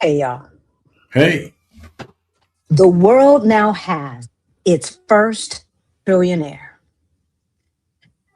Hey, y'all. Hey, The world now has its first trillionaire,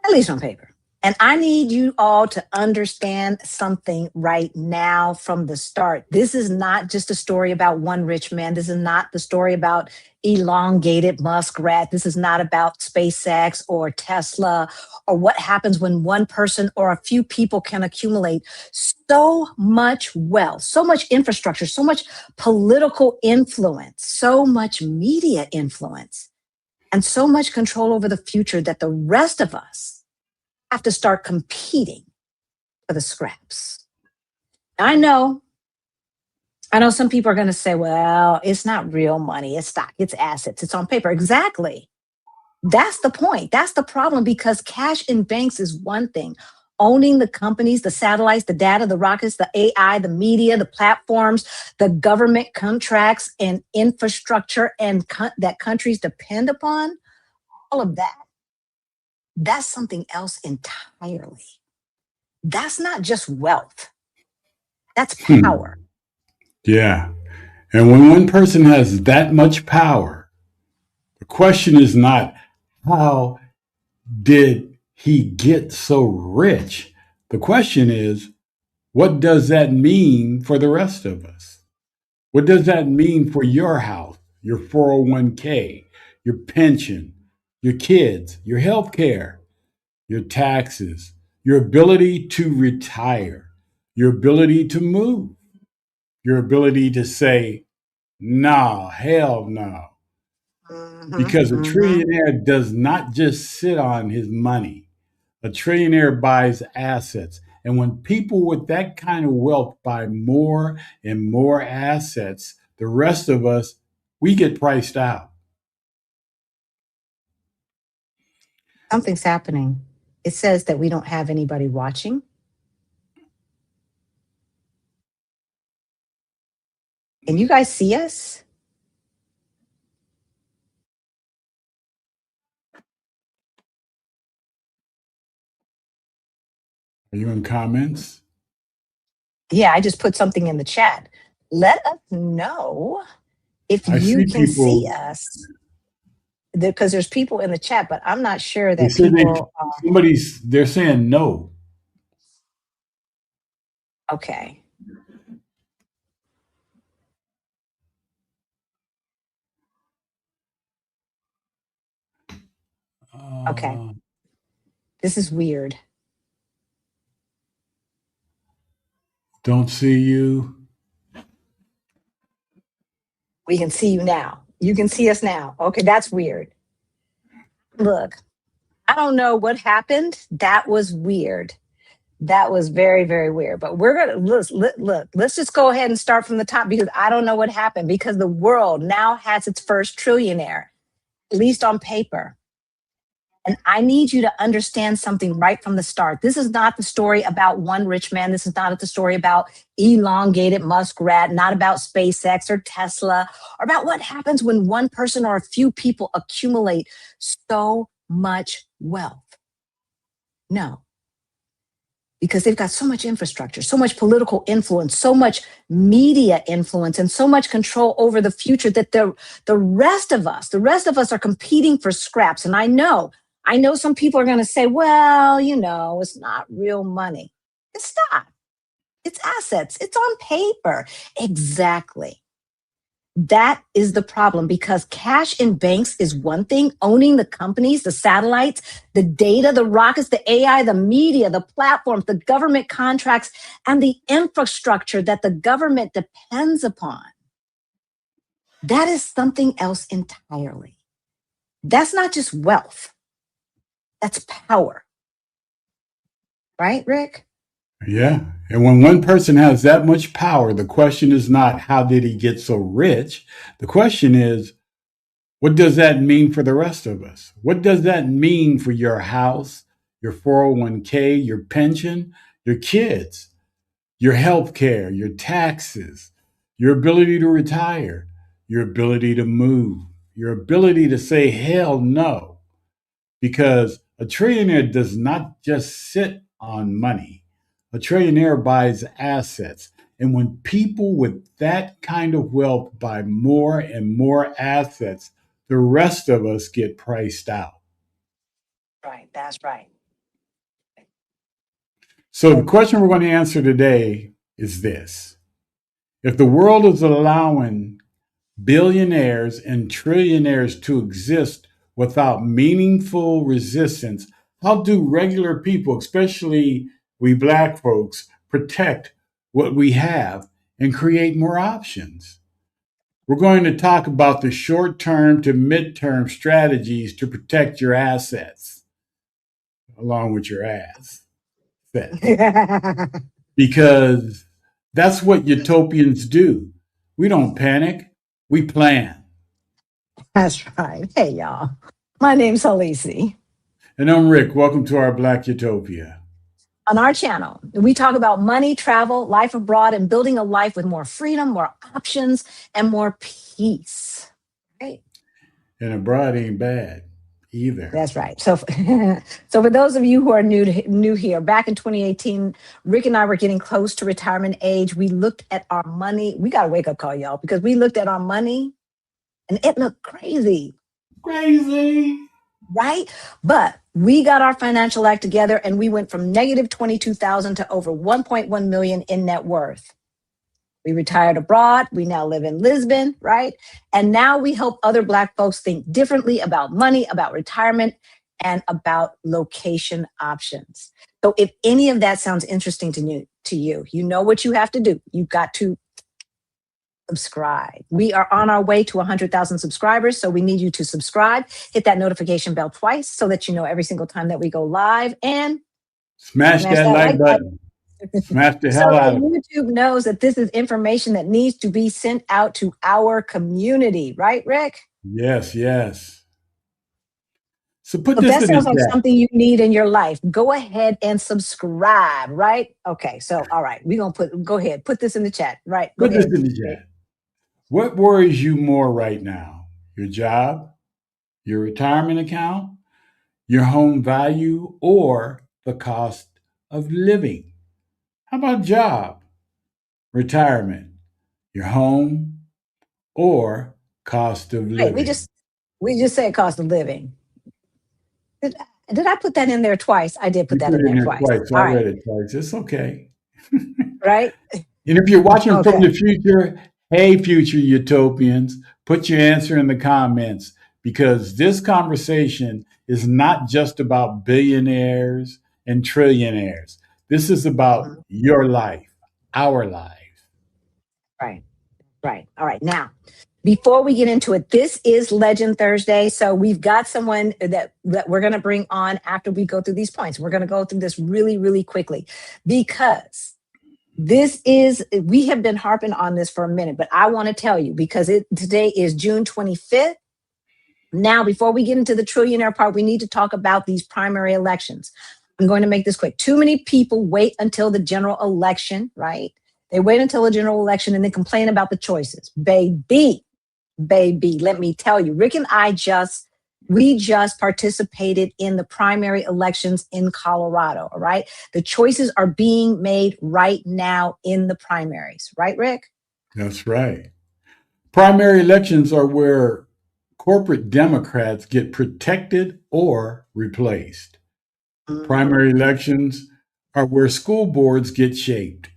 at least on paper. And I need you all to understand something right now from the start. This is not just a story about one rich man. This is not the story about elongated muskrat. This is not about SpaceX or Tesla or what happens when one person or a few people can accumulate so much wealth, so much infrastructure, so much political influence, so much media influence, and so much control over the future that the rest of us have to start competing for the scraps. I know, I know some people are going to say, well, it's not real money, it's stock, it's assets, it's on paper. Exactly. That's the point. That's the problem because cash in banks is one thing. Owning the companies, the satellites, the data, the rockets, the AI, the media, the platforms, the government contracts and infrastructure that countries depend upon, all of that, that's something else entirely. That's not just wealth. That's power. yeah. And when one person has that much power, the question is not how did he get so rich? The question is, what does that mean for the rest of us? What does that mean for your house, your 401k, your pension, your kids, your health care, your taxes, your ability to retire, your ability to move, your ability to say, no, hell no. Because a Mhm. trillionaire does not just sit on his money. A trillionaire buys assets. And when people with that kind of wealth buy more and more assets, the rest of us, we get priced out. Something's happening. It says that we don't have anybody watching. Can you guys see us? Are you in comments? Yeah, I just put something in the chat. Let us know if I you see can see people, us because there's people in the chat, but I'm not sure they that said they, people are they're saying no. okay. Okay. Uh, This is weird. don't see you. We can see you now. You can see us now. Okay, that's weird. Look, I don't know what happened. That was weird. That was very, very weird. But we're gonna look. Let's just go ahead and start from the top because I don't know what happened because the world now has its first trillionaire, at least on paper. And I need you to understand something right from the start. This is not the story about one rich man. This is not the story about elongated muskrat, not about SpaceX or Tesla, or about what happens when one person or a few people accumulate so much wealth. No, because they've got so much infrastructure, so much political influence, so much media influence, and so much control over the future that the rest of us are competing for scraps. And I know some people are going to say, well, it's not real money. It's not. It's assets. It's on paper. Exactly. That is the problem because cash in banks is one thing. Owning the companies, the satellites, the data, the rockets, the AI, the media, the platforms, the government contracts, and the infrastructure that the government depends upon. That is something else entirely. That's not just wealth, that's power. Right, Rick? Yeah. And when one person has that much power, the question is not how did he get so rich? The question is, what does that mean for the rest of us? What does that mean for your house, your 401k, your pension, your kids, your health care, your taxes, your ability to retire, your ability to move, your ability to say hell no? Because a trillionaire does not just sit on money. A trillionaire buys assets. And when people with that kind of wealth buy more and more assets, the rest of us get priced out. Right. That's right. So the question we're going to answer today is this. If the world is allowing billionaires and trillionaires to exist without meaningful resistance, how do regular people, especially we black folks, protect what we have and create more options? We're going to talk about the short term to midterm strategies to protect your assets along with your assets because that's what utopians do. We don't panic, we plan. That's right. Hey, y'all. My name's Halisi. And I'm Rick. Welcome to our Black Utopia. On our channel, we talk about money, travel, life abroad, and building a life with more freedom, more options, and more peace. Right? And abroad ain't bad either. That's right. So, so for those of you who are new here, back in 2018, Rick and I were getting close to retirement age. We looked at our money. We got a wake up call, y'all, because we looked at our money and it looked crazy. Crazy. Right? But we got our financial act together and we went from negative 22,000 to over 1.1 million in net worth. We retired abroad. We now live in Lisbon, right? And now we help other Black folks think differently about money, about retirement, and about location options. So if any of that sounds interesting to you, you know what you have to do. You've got to subscribe. We are on our way to 100,000 subscribers, so we need you to subscribe. Hit that notification bell twice so that you know every single time that we go live, and Smash that like button. Smash the hell so out that of it. YouTube knows that this is information that needs to be sent out to our community. Right, Rick? Yes, yes. So put If this that in the sounds like chat. something you need in your life, go ahead and subscribe, right? Okay, so all right, we're gonna go ahead, put this in the chat, right? Go Put this ahead. in the chat. What worries you more right now? Your job, your retirement account, your home value, or the cost of living? How about job, retirement, your home, or cost of Right, living? we just said cost of living. Did I put that in there twice? I did put You that put in it in there there twice. twice, so I All right, read it twice. It's okay. right? And if you're watching from Okay. the future, hey, future utopians, put your answer in the comments because this conversation is not just about billionaires and trillionaires. This is about Mhm. your life, our life. Right. Right. All right. Now, before we get into it, this is Legend Thursday. So we've got someone that we're going to bring on after we go through these points. We're going to go through this really, really quickly because we have been harping on this for a minute, but I want to tell you because today is June 25th. Now, before we get into the trillionaire part, we need to talk about these primary elections. I'm going to make this quick. Too many people wait until the general election, right? They wait until the general election and then complain about the choices. Baby, let me tell you, Rick and I we just participated in the primary elections in Colorado. All right. The choices are being made right now in the primaries, right, Rick? That's right. Primary elections are where corporate Democrats get protected or replaced. Mhm. Primary elections are where school boards get shaped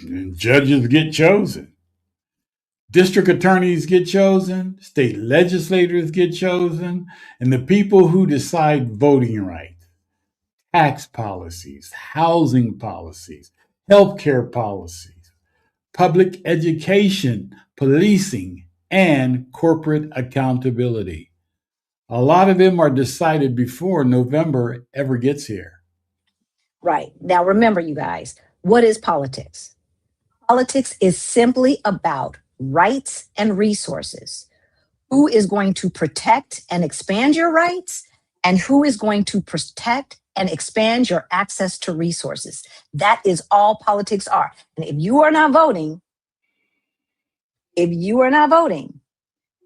and judges get chosen. District attorneys get chosen, state legislators get chosen, and the people who decide voting rights, tax policies, housing policies, healthcare policies, public education, policing, and corporate accountability. A lot of them are decided before November ever gets here. Right. Now, remember, you guys, what is politics? Politics is simply about rights and resources. Who is going to protect and expand your rights, and who is going to protect and expand your access to resources? That is all politics are. And if you are not voting,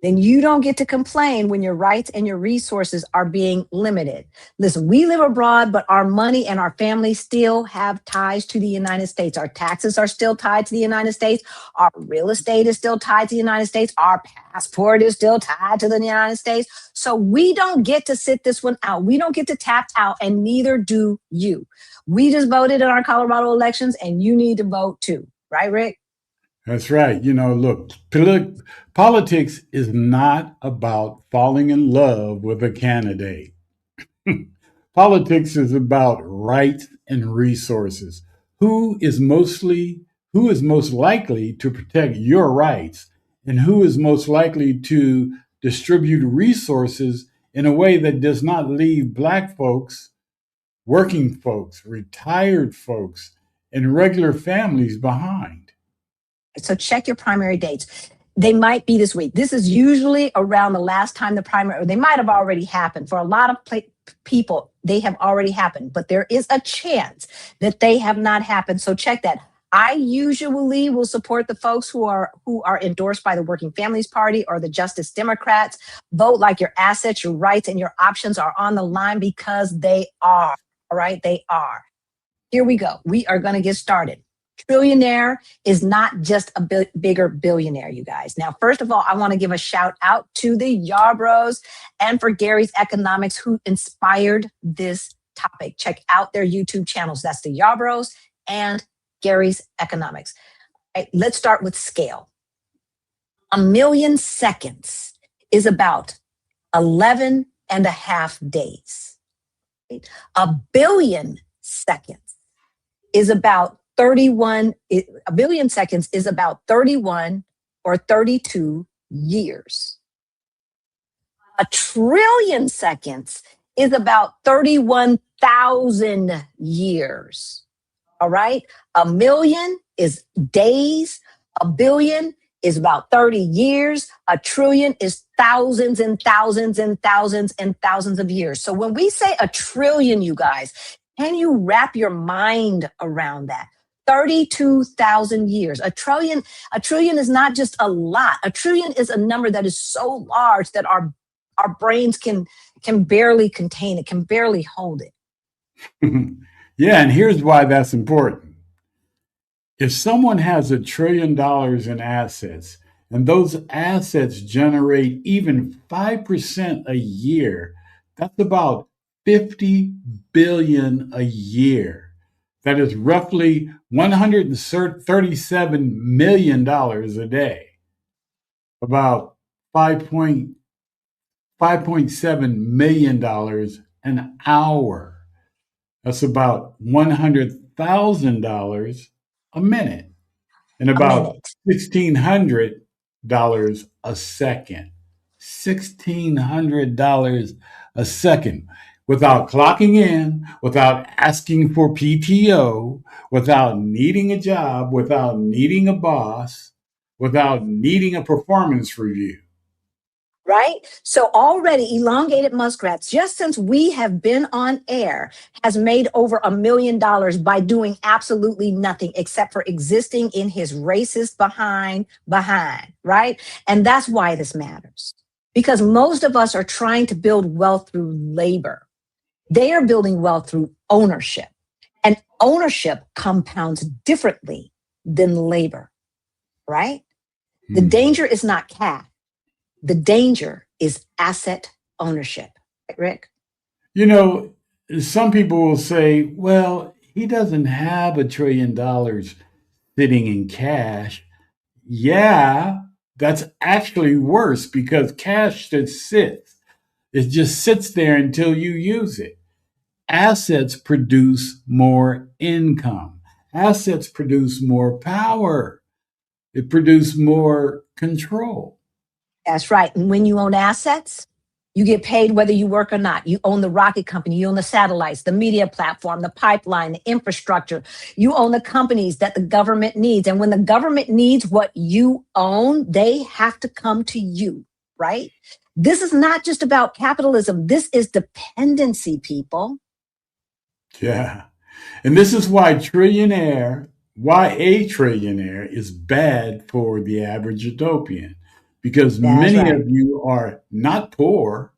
then you don't get to complain when your rights and your resources are being limited. Listen, we live abroad, but our money and our families still have ties to the United States. Our taxes are still tied to the United States. Our real estate is still tied to the United States. Our passport is still tied to the United States. So we don't get to sit this one out. We don't get to tap out, and neither do you. We just voted in our Colorado elections, and you need to vote too. Right, Rick? That's right. Look, politics is not about falling in love with a candidate. Politics is about rights and resources. Who is mostly who is most likely to protect your rights, and who is most likely to distribute resources in a way that does not leave black folks, working folks, retired folks, and regular families behind. So check your primary dates. They might be this week. This is usually around the last time the primary, or they might have already happened. For a lot of people, they have already happened, but there is a chance that they have not happened. So check that. I usually will support the folks who are endorsed by the Working Families Party or the Justice Democrats. Vote like your assets, your rights, and your options are on the line, because they are. All right, they are. Here we go. We are going to get started. Trillionaire is not just a bigger billionaire, you guys. Now, first of all, I want to give a shout out to the Yarbros and for Gary's Economics, who inspired this topic. Check out their YouTube channels. That's the Yarbros and Gary's Economics. All right, let's start with scale. 1,000,000 seconds is about 11 and a half days. Right? 1 billion seconds is about 31, a billion seconds is about 31 or 32 years. 1 trillion seconds is about 31,000 years. All right. 1,000,000 is days. 1 billion is about 30 years. 1 trillion is thousands and thousands and thousands and thousands of years. So when we say 1 trillion, you guys, can you wrap your mind around that? 32,000 years. 1 trillion is not just a lot. 1 trillion is a number that is so large that our brains can barely contain it, can barely hold it. Yeah, and here's why that's important. If someone has $1 trillion in assets, and those assets generate even 5% a year, that's about 50 billion a year. That is roughly $137 million a day, about $5.7 million an hour. That's about $100,000 a minute, and A about minute. $1,600 a second. $1,600 a second, without clocking in, without asking for PTO, without needing a job, without needing a boss, without needing a performance review. Right? So already elongated muskrats, just since we have been on air, has made over $1 million by doing absolutely nothing except for existing in his racist behind, right? And that's why this matters. Because most of us are trying to build wealth through labor. They are building wealth through ownership. And ownership compounds differently than labor, right? The danger is not cash. The danger is asset ownership. Right, Rick? Some people will say, well, he doesn't have $1 trillion sitting in cash. Yeah, that's actually worse, because cash just sits. It just sits there until you use it. Assets produce more income. Assets produce more power. It produces more control. That's right. And when you own assets, you get paid whether you work or not. You own the rocket company, you own the satellites, the media platform, the pipeline, the infrastructure. You own the companies that the government needs. And when the government needs what you own, they have to come to you, right? This is not just about capitalism. This is dependency, people. Yeah. And this is why a trillionaire is bad for the average utopian. because That's many right. of you are not poor.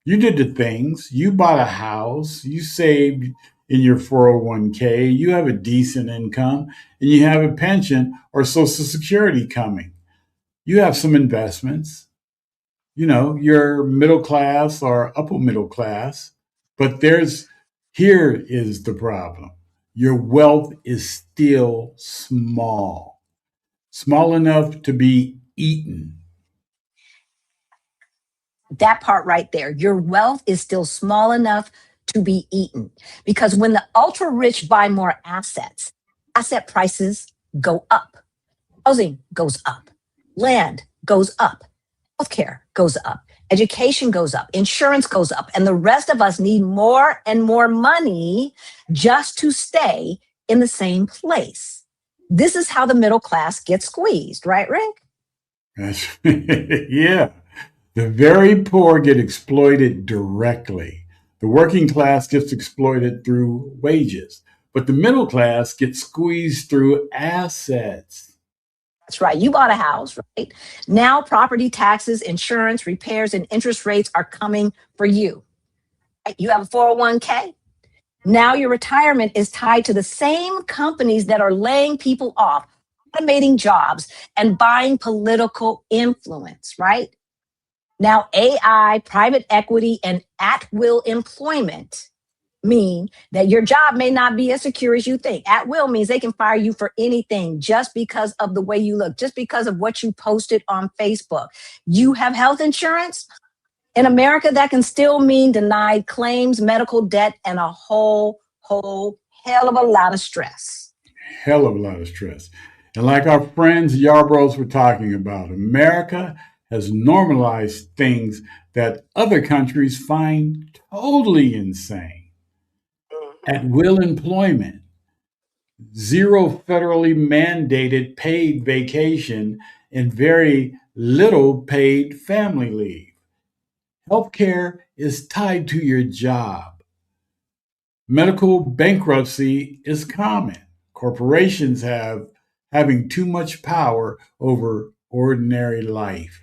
You did the things. You bought a house. You saved in your 401k. You have a decent income and you have a pension or Social Security coming. You have some investments. You know, you're middle class or upper middle class. But here is the problem: your wealth is still small enough to be eaten. That part right there. Your wealth is still small enough to be eaten. Because when the ultra rich buy more assets, asset prices go up, housing goes up, land goes up, healthcare goes up, education goes up, insurance goes up, and the rest of us need more and more money just to stay in the same place. This is how the middle class gets squeezed, right, Rick? Yeah. The very poor get exploited directly. The working class gets exploited through wages, but the middle class gets squeezed through assets. That's right. You bought a house, right? Now, property taxes, insurance, repairs, and interest rates are coming for you. Right? You have a 401k. Now, your retirement is tied to the same companies that are laying people off, automating jobs, and buying political influence, right? Now, AI, private equity, and at will employment mean that your job may not be as secure as you think. At will means they can fire you for anything just because of the way you look, just because of what you posted on Facebook. You have health insurance in America, that can still mean denied claims, medical debt, and a whole hell of a lot of stress. Hell of a lot of stress. And like our friends Yarbroughs were talking about, America has normalized things that other countries find totally insane. At will employment, zero federally mandated paid vacation, and very little paid family leave. Healthcare is tied to your job. Medical bankruptcy is common. Corporations having too much power over ordinary life.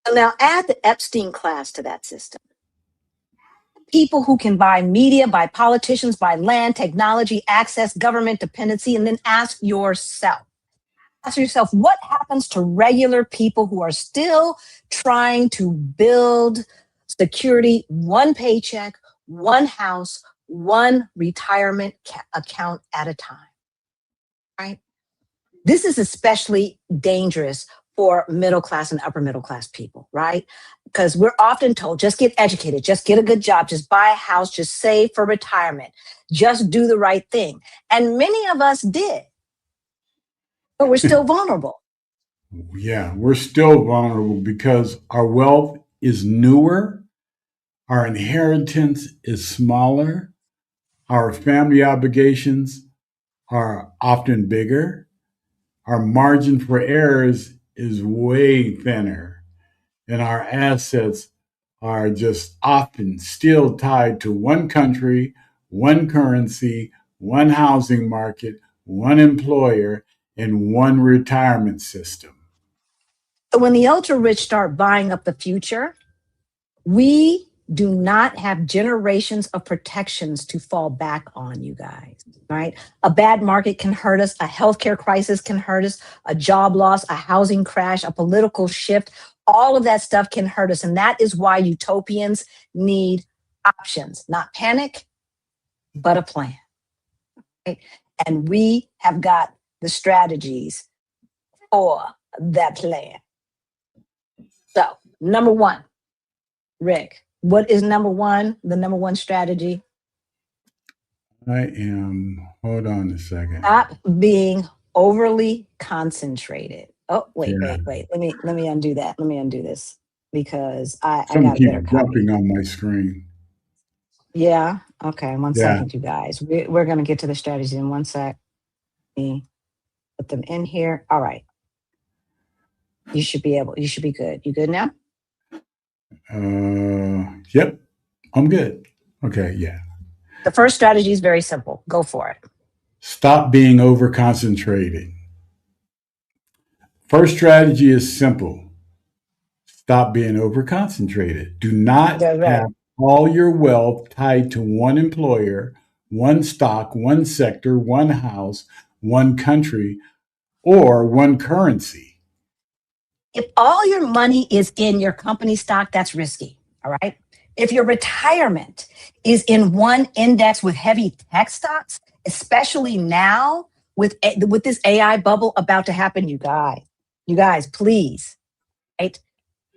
So now add the Epstein class to that system. People who can buy media, buy politicians, buy land, technology, access, government dependency, and then ask yourself, what happens to regular people who are still trying to build security, one paycheck, one house, one retirement account at a time, right? This is especially dangerous for middle class and upper middle class people, right? Because we're often told, just get educated, just get a good job, just buy a house, just save for retirement, just do the right thing. And many of us did, but we're still vulnerable. Yeah, we're still vulnerable because our wealth is newer, our inheritance is smaller, our family obligations are often bigger, our margin for errors is way thinner, and our assets are just often still tied to one country, one currency, one housing market, one employer, and one retirement system. So when the ultra rich start buying up the future, we do not have generations of protections to fall back on, you guys, right? A bad market can hurt us, a healthcare crisis can hurt us, a job loss, a housing crash, a political shift, all of that stuff can hurt us. And that is why utopians need options, not panic, but a plan, right? And we have got the strategies for that plan. So, number one, Rick, what is number one? The number one strategy? Hold on a second. Stop being overly concentrated. Oh, Yeah, Let me undo that. Let me undo this because I something got a keeps better copy. jumping on my screen. Yeah. Okay. One Yeah, second, you guys. We're going to get to the strategies in one sec. Let me put them in here. All right. You should be good. You good now? yep, I'm good. Okay, yeah. The first strategy is very simple. Go for it. Stop being over concentrated. First strategy is simple. Stop being overconcentrated. Do not That's right. have all your wealth tied to one employer, one stock, one sector, one house, one country, or one currency. If all your money is in your company stock, that's risky. All right. If your retirement is in one index with heavy tech stocks, especially now with this AI bubble about to happen, you guys, please, right?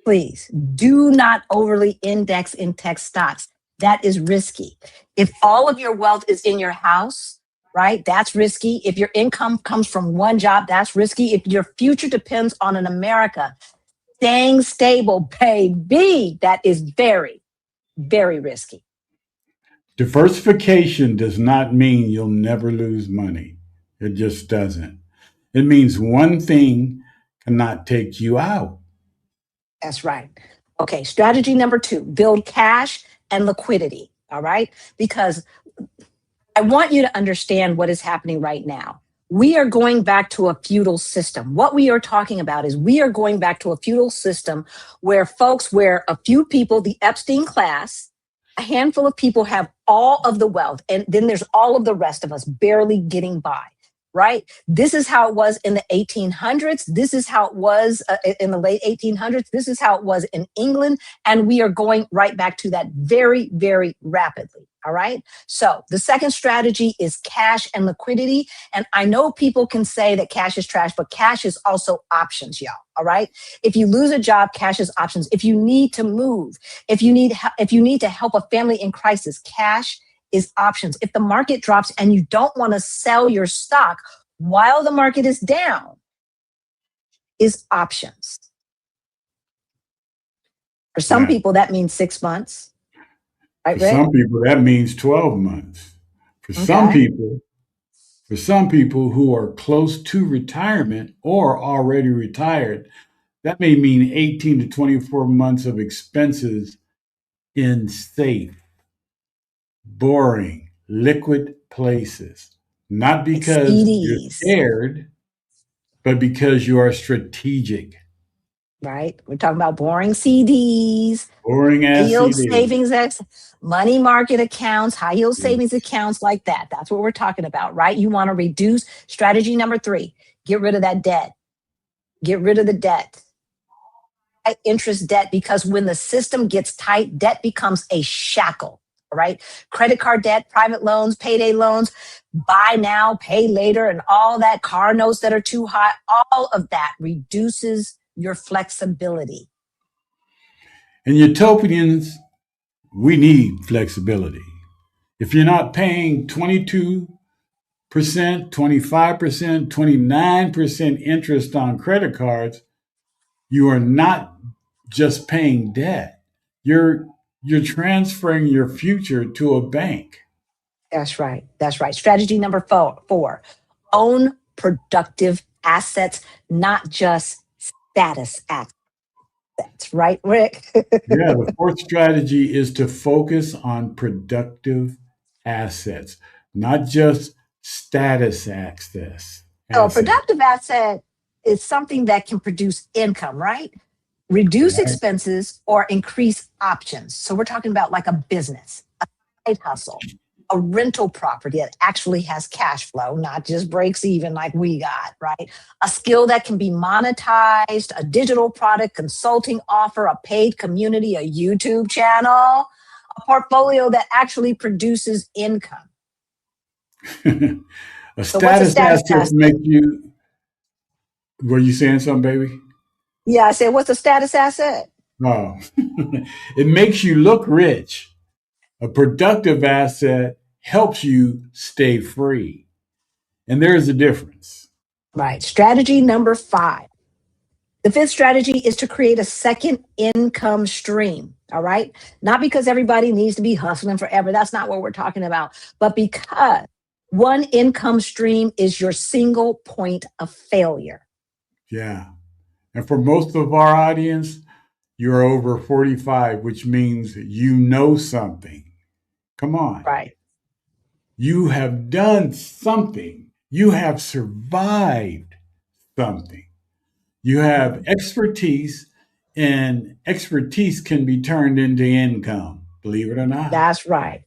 Please do not overly index in tech stocks. That is risky. If all of your wealth is in your house, right, that's risky. If your income comes from one job, that's risky. If your future depends on an America staying stable, baby, that is very, very risky. Diversification does not mean you'll never lose money. It just doesn't. It means one thing cannot take you out. That's right. Okay, strategy number 2, build cash and liquidity. All right, because I want you to understand what is happening right now. We are going back to a feudal system. What we are talking about is we are going back to a feudal system where a few people, the Epstein class, a handful of people have all of the wealth, and then there's all of the rest of us barely getting by. Right? This is how it was in the 1800s. This is how it was in the late 1800s. This is how it was in England. And we are going right back to that very, very rapidly. All right. So the second strategy is cash and liquidity. And I know people can say that cash is trash, but cash is also options, y'all. All right. If you lose a job, cash is options. If you need to move, if you need to help a family in crisis, cash is options. If the market drops and you don't want to sell your stock while the market is down, is options. For some Yeah. people, that means 6 months, For right, some Rick? people, that means 12 months. For some Okay. people, for some people who are close to retirement or already retired, that may mean 18 to 24 months of expenses in safe, boring, liquid places. Not Like because you're CDs, scared, but because you are strategic. right? We're talking about boring CDs, Boring high ass yield CD. savings, money market accounts, high yield Yeah. savings accounts like that. That's what we're talking about, right? You want to reduce strategy number 3, get rid of that debt, get rid of the debt. Interest debt, because when the system gets tight, debt becomes a shackle. All right. Credit card debt, private loans, payday loans, buy now, pay later, and all that, car notes that are too high, all of that reduces your flexibility. And utopians, we need flexibility. If you're not paying 22%, 25%, 29% interest on credit cards, you are not just paying debt. You're you're transferring your future to a bank. That's right. That's right. Strategy number four, own productive assets, not just status assets. Right, Rick? Yeah, the fourth strategy is to focus on productive assets, not just status access So a assets. productive asset is something that can produce income, right? Reduce Right? expenses or increase options. So we're talking about like a business, a side hustle, a rental property that actually has cash flow, not just breaks even like we got, right? A skill that can be monetized, a digital product, consulting offer, a paid community, a YouTube channel, a portfolio that actually produces income. A So what's a status status asset asset? make you. Were you saying something, baby? Yeah, I said, what's a status asset? Oh, it makes you look rich. A productive asset helps you stay free. And there is a difference. Right. Strategy number 5. The fifth strategy is to create a second income stream. All right. Not because everybody needs to be hustling forever. That's not what we're talking about. But because one income stream is your single point of failure. Yeah. And for most of our audience, you're over 45, which means you know something. Come on. Right. You have done something. You have survived something. You have expertise, and expertise can be turned into income, believe it or not. That's right.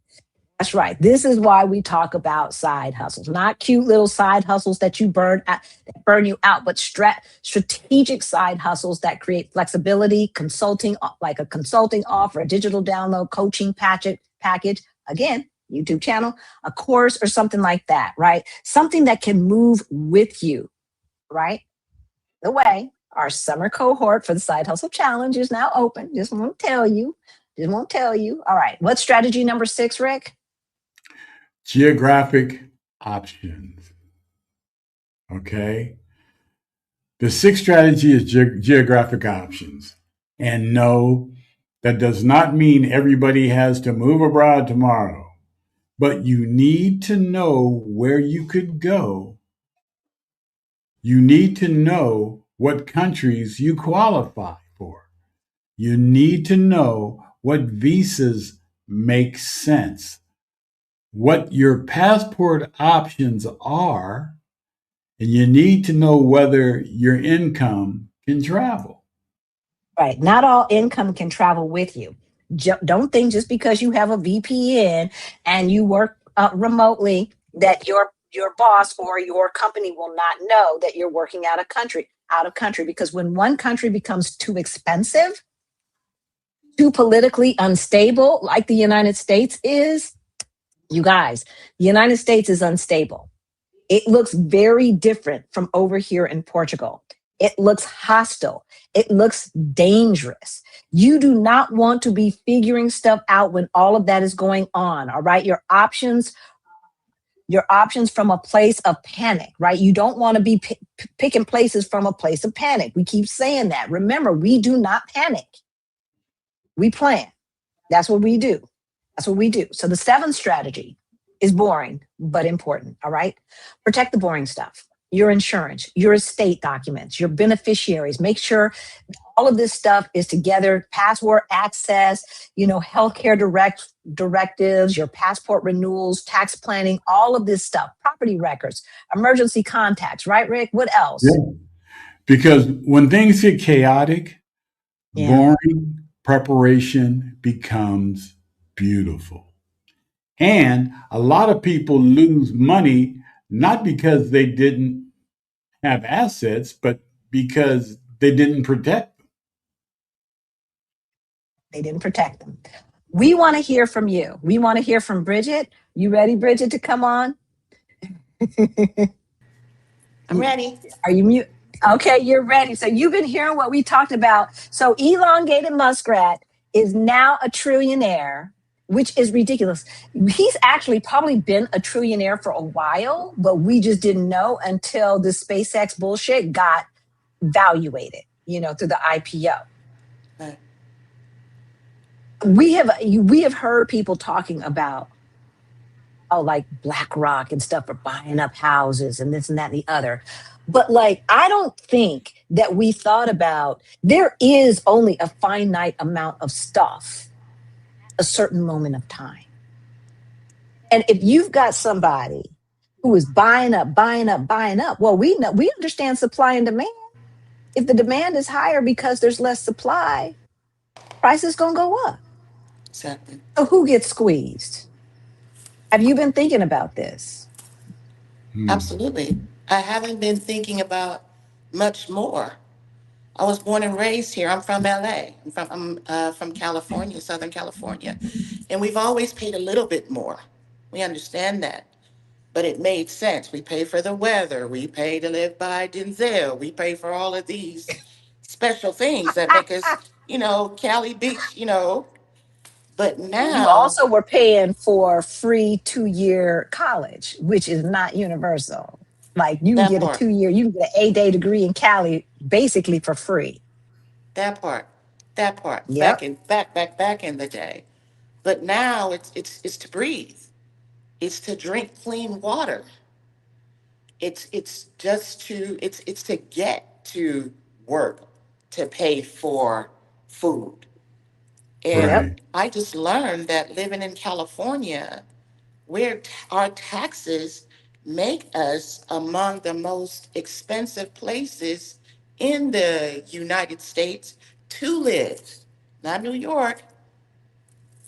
That's right. This is why we talk about side hustles, not cute little side hustles that you that burn you out, but strategic side hustles that create flexibility, consulting, like a consulting offer, a digital download, coaching package. Again, YouTube channel, a course, or something like that. Right? Something that can move with you. Right? The way our summer cohort for the Side Hustle Challenge is now open. Just want to tell you. Just want to tell you. All right. What's strategy number 6, Rick? Geographic options. Okay. The sixth strategy is geographic options. And no, that does not mean everybody has to move abroad tomorrow, but you need to know where you could go. You need to know what countries you qualify for. You need to know what visas make sense, what your passport options are, and you need to know whether your income can travel. Right. Not all income can travel with you. Don't think just because you have a VPN and you work remotely that your boss or your company will not know that you're working out of country. Because when one country becomes too expensive, too politically unstable, like the United States is, you guys, the United States is unstable. It looks very different from over here in Portugal. It looks hostile. It looks dangerous. You do not want to be figuring stuff out when all of that is going on. All right. Your options from a place of panic, right? You don't want to be picking places from a place of panic. We keep saying that. Remember, we do not panic. We plan. That's what we do. That's what we do. So the seventh strategy is boring, but important. All right. Protect the boring stuff, your insurance, your estate documents, your beneficiaries. Make sure all of this stuff is together, password access, healthcare directives, your passport renewals, tax planning, all of this stuff, property records, emergency contacts, right, Rick? What Yeah. else? Because when things get chaotic, Yeah, boring preparation becomes beautiful. And a lot of people lose money not because they didn't have assets, but because they didn't protect them. they didn't protect them. We want to hear from you. We want to hear from Bridget. You ready, Bridget, to come on? I'm ready. Are you mute? Okay, you're ready. So you've been hearing what we talked about. So elongated muskrat is now a trillionaire, which is ridiculous. He's actually probably been a trillionaire for a while, but we just didn't know until the SpaceX bullshit got valuated, through the IPO. Uh, We have heard people talking about, oh, like BlackRock and stuff are buying up houses and this and that and the other. But like, I don't think that we thought about there is only a finite amount of stuff, a certain moment of time. And if you've got somebody who is buying up, buying up, buying up, well, we understand supply and demand. If the demand is higher because there's less supply, price is gonna go up. exactly. So who gets squeezed? Have you been thinking about this? Hmm. Absolutely. I haven't been thinking about much more. I was born and raised here. I'm from LA. I'm from California, Southern California. And we've always paid a little bit more. We understand that. But it made sense. We pay for the weather. We pay to live by Denzel. We pay for all of these special things that make us, Cali Beach. But You now, also were paying for free 2-year college, which is not universal. Like you can that get a part, 2-year, you can get an 8-day degree in Cali basically for free. that part, that part, Yep. back in the day. But now it's to breathe. It's to drink clean water. It's to get to work to pay for food. And Yep. Right. I just learned that living in California, where our taxes make us among the most expensive places in the United States to live, not New York,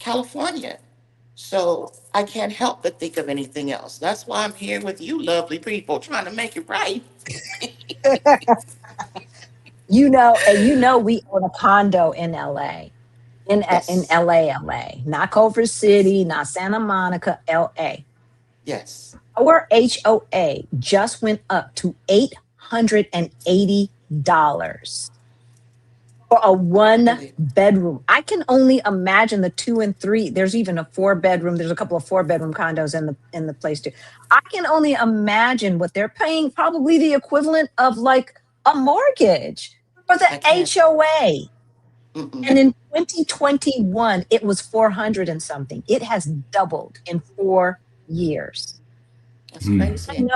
California. So I can't help but think of anything else. That's why I'm here with you lovely people trying to make it right. And we own a condo in LA, in Yes, LA, not Culver City, not Santa Monica, LA. yes. Our HOA just went up to $880 for a one Really, bedroom. I can only imagine the two and three. There's even a four bedroom. There's a couple of four-bedroom condos in the place too. I can only imagine what they're paying, probably the equivalent of like a mortgage for the I can't. HOA. Mm-mm. And in 2021, it was 400 and something. It has doubled in 4 years. That's crazy.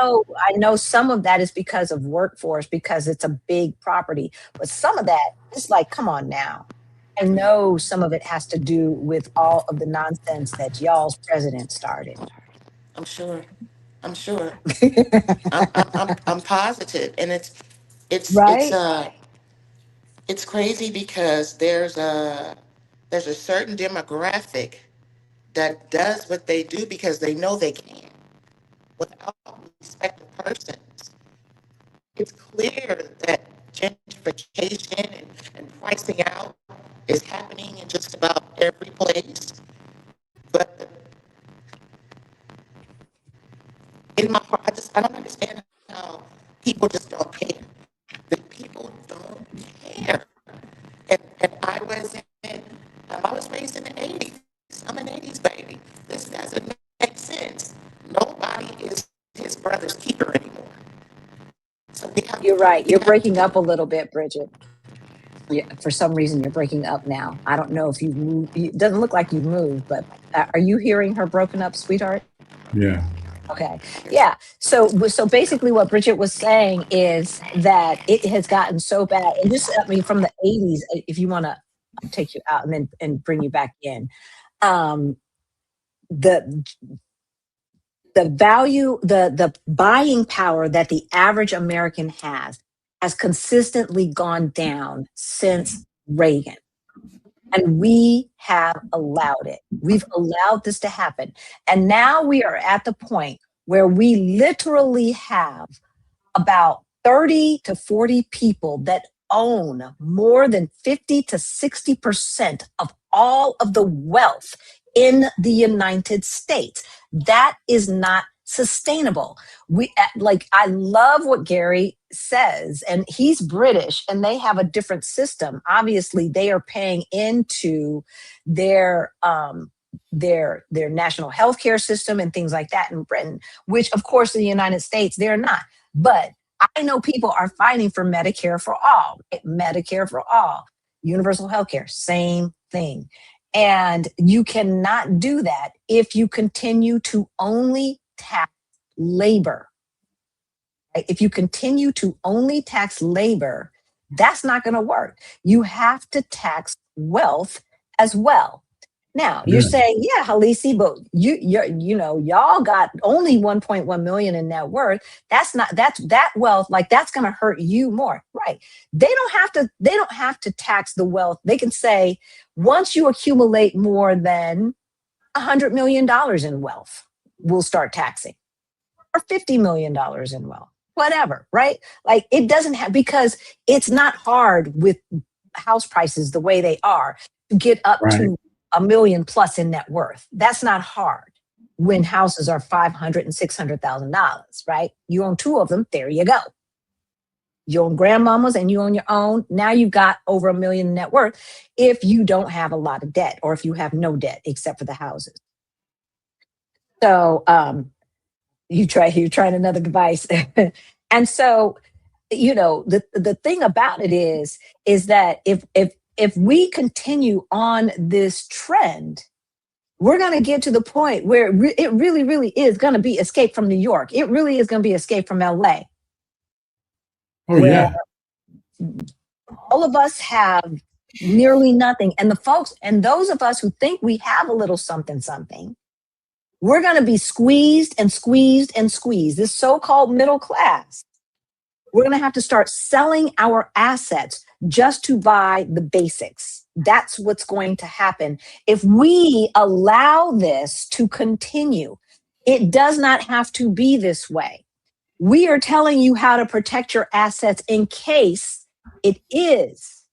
I know some of that is because of workforce, because it's a big property, but some of that is like, come on now. I know some of it has to do with all of the nonsense that y'all's president started. I'm sure. I'm sure. I'm positive, and it's it's Right? uh it's crazy because there's a certain demographic that does what they do because they know they can without respecting persons. It's clear that gentrification and pricing out is happening in just about every place. But in my heart, I don't understand how people just don't care. The people don't care. And I was raised in the 80s. I'm an 80s baby. This doesn't make sense. Nobody is his brother's keeper anymore. So You're right. we You're have breaking to, up a little bit, Bridget. Yeah, for some reason, you're breaking up now. I don't know if you've moved. It doesn't look like you've moved, but are you hearing her broken up, sweetheart? Yeah. Okay. Yeah. So basically what Bridget was saying is that it has gotten so bad. And this, I mean, from the 80s, if you want to take you out and then and bring you back in. Um, the the value, the buying power that the average American has consistently gone down since Reagan. And we have allowed it. We've allowed this to happen. And now we are at the point where we literally have about 30 to 40 people that own more than 50 to 60% of all of the wealth in the United States. That is not sustainable. I love what Gary says, and he's British and they have a different system. Obviously, they are paying into their their national healthcare system and things like that in Britain, which of course in the United States they're not. But I know people are fighting for Medicare for all, right? Medicare for all, universal healthcare, same thing. And you cannot do that if you continue to only tax labor. Right? If you continue to only tax labor, that's not going to work. You have to tax wealth as well. Now you're Yeah. saying, yeah, Halisi, but y'all got only 1.1 million in net worth. That's not that wealth, like that's gonna hurt you more. Right. They don't have to tax the wealth. They can say, once you accumulate more than $100 million in wealth, we'll start taxing, or $50 million in wealth, whatever, right? Like it doesn't have, because it's not hard with house prices the way they are to get up Right. to a million plus in net worth. That's not hard when houses are $500,000 and $600,000, right? You own two of them, there you go. You own grandmama's and you own your own. Now you've got over a million in net worth if you don't have a lot of debt, or if you have no debt except for the houses. So you're trying another device. And so, the thing about it is that if we continue on this trend, we're going to get to the point where it really, really is going to be Escape from New York. It really is going to be Escape from LA, Oh, where yeah. all of us have nearly nothing. And those of us who think we have a little something, something, we're going to be squeezed and squeezed and squeezed. This so called middle class, We're going to have to start selling our assets just to buy the basics. That's what's going to happen if we allow this to continue. It does not have to be this way. We are telling you how to protect your assets in case it is.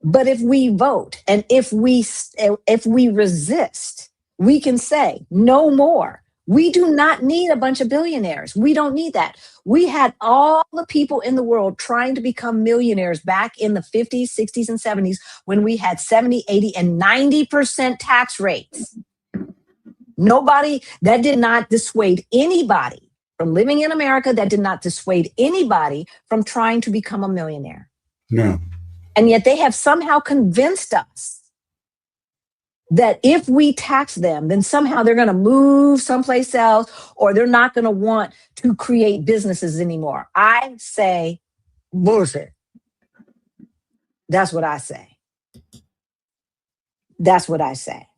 But if we vote and if we resist, we can say no more. We do not need a bunch of billionaires. We don't need that. We had all the people in the world trying to become millionaires back in the 50s, 60s, and 70s when we had 70, 80, and 90% tax rates. Nobody, that did not dissuade anybody from living in America. That did not dissuade anybody from trying to become a millionaire. No. And yet they have somehow convinced us that if we tax them, then somehow they're going to move someplace else or they're not going to want to create businesses anymore. I say bullshit. That's what I say. That's what I say.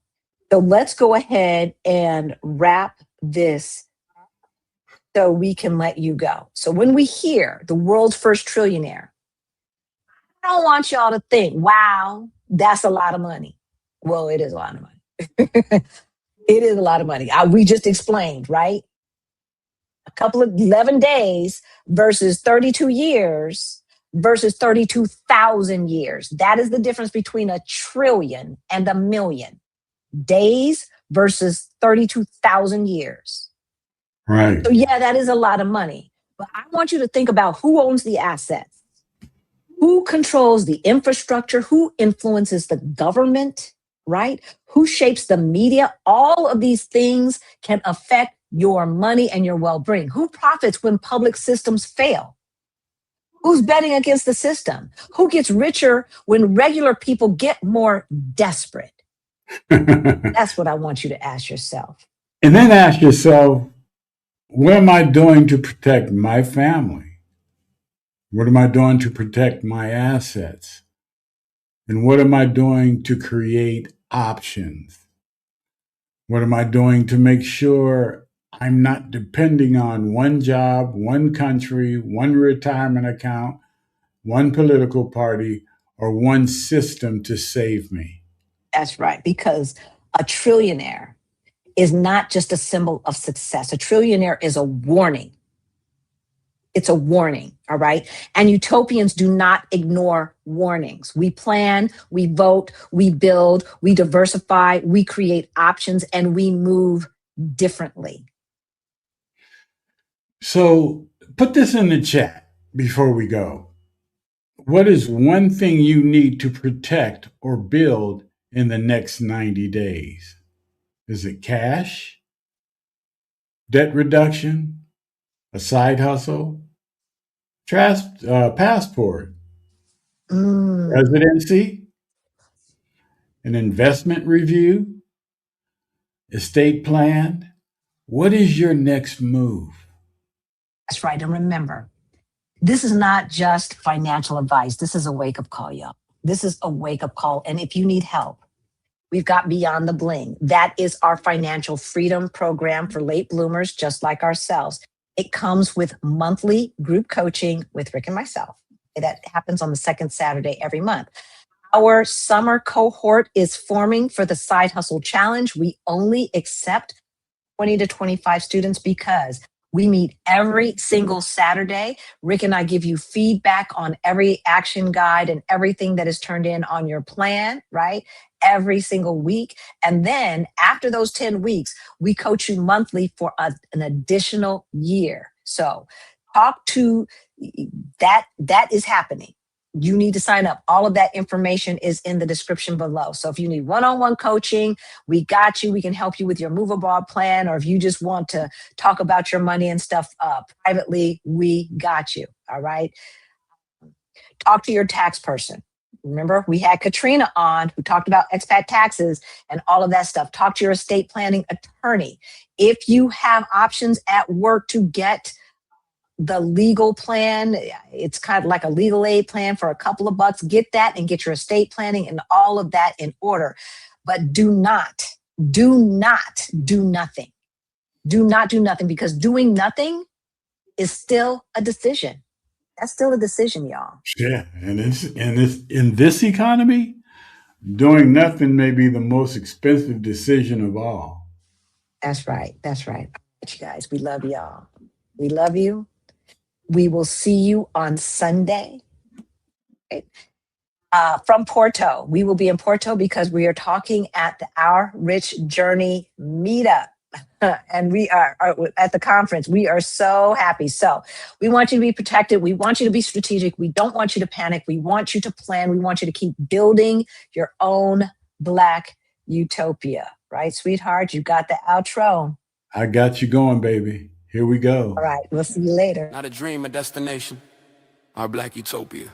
So let's go ahead and wrap this so we can let you go. So when we hear the world's first trillionaire, I don't want y'all to think, wow, that's a lot of money. Well, it is a lot of money. It is a lot of money. We just explained, right? A couple of 11 days versus 32 years versus 32,000 years. That is the difference between a trillion and a million. Days versus 32,000 years. Right. So yeah, that is a lot of money. But I want you to think about who owns the assets. Who controls the infrastructure? Who influences the government, right? Who shapes the media? All of these things can affect your money and your well-being. Who profits when public systems fail? Who's betting against the system? Who gets richer when regular people get more desperate? That's what I want you to ask yourself. And then ask yourself, what am I doing to protect my family? What am I doing to protect my assets? And what am I doing to create options? What am I doing to make sure I'm not depending on one job, one country, one retirement account, one political party, or one system to save me? That's right, because a trillionaire is not just a symbol of success. A trillionaire is a warning. It's a warning, all right? And utopians do not ignore warnings. We plan, we vote, we build, we diversify, we create options, and we move differently. So put this in the chat before we go. What is one thing you need to protect or build in the next 90 days? Is it cash, debt reduction, a side hustle, passport, residency, an investment review, estate plan? What is your next move? That's right. And remember, this is not just financial advice. This is a wake-up call, y'all. This is a wake-up call. And if you need help, we've got Beyond the Bling. That is our financial freedom program for late bloomers just like ourselves. It comes with monthly group coaching with Rick and myself. That happens on the second Saturday every month. Our summer cohort is forming for the Side Hustle Challenge. We only accept 20 to 25 students because we meet every single Saturday. Rick and I give you feedback on every action guide and everything that is turned in on your plan, right? Every single week. And then after those 10 weeks, we coach you monthly for an additional year. So talk to that. That is happening. You need to sign up. All of that information is in the description below. So if you need one-on-one coaching, we got you. We can help you with your move abroad plan. Or if you just want to talk about your money and stuff privately, we got you. All right. Talk to your tax person. Remember, we had Katrina on who talked about expat taxes and all of that stuff. Talk to your estate planning attorney. If you have options at work to get the legal plan, it's kind of like a legal aid plan for a couple of bucks. Get that and get your estate planning and all of that in order. But do not do nothing. Do not do nothing, because doing nothing is still a decision. That's still a decision, y'all. Yeah, and in this economy, doing nothing may be the most expensive decision of all. That's right. That's right. All right, you guys, we love y'all. We love you. We will see you on Sunday. Okay? From Porto. We will be in Porto because we are talking at the Our Rich Journey meetup. And we are at the conference. We are so happy. So we want you to be protected. We want you to be strategic. We don't want you to panic. We want you to plan. We want you to keep building your own Black utopia. Right, sweetheart? You got the outro. I got you going, baby. Here we All go. right. We'll see you later. Not a dream, a destination. Our Black utopia.